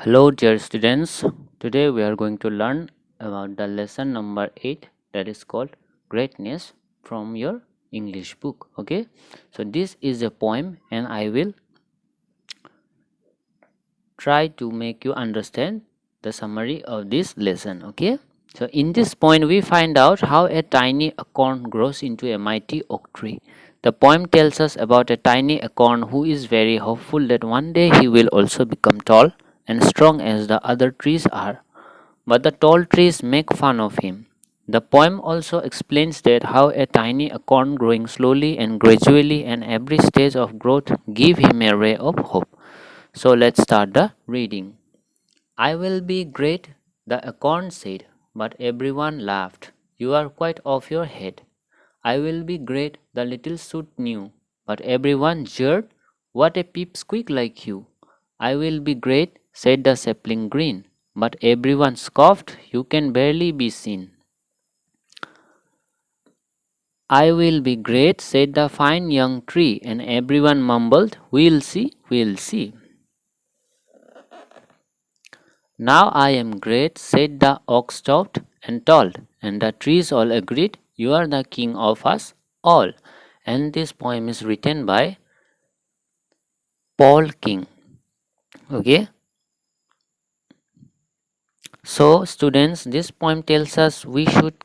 Hello, dear students. Today we are going to learn about the lesson number 8 that is called Greatness from your English book. Okay, so this is a poem, and I will try to make you understand the summary of this lesson. Okay, so in this point, we find out how a tiny acorn grows into a mighty oak tree. The poem tells us about a tiny acorn who is very hopeful that one day he will also become tall and strong as the other trees are. But the tall trees make fun of him. The poem also explains that how a tiny acorn growing slowly and gradually and every stage of growth give him a ray of hope. So let's start the reading. I will be great, the acorn said, but everyone laughed. You are quite off your head. I will be great, the little shoot knew, but everyone jeered. What a pipsqueak like you! I will be great, said the sapling green, but everyone scoffed. You can barely be seen. I will be great, said the fine young tree, and everyone mumbled, we'll see, we'll see. Now I am great, said the oak stout and tall, and the trees all agreed, you are the king of us all. And this poem is written by Paul King. Okay, so students, this poem tells us we should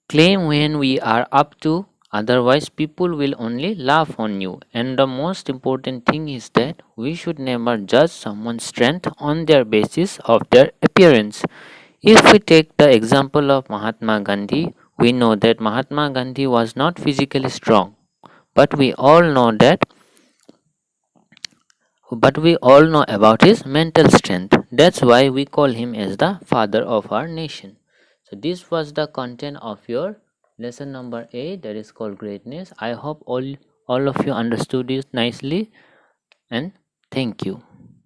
claim when we are up to, otherwise people will only laugh on you. And the most important thing is that we should never judge someone's strength on their basis of their appearance. If we take the example of Mahatma Gandhi, we know that Mahatma Gandhi was not physically strong, but we all know that but we all know about his mental strength. That's why we call him as the father of our nation. So this was the content of your lesson number 8, that is called greatness. I hope all of you understood it nicely, and thank you.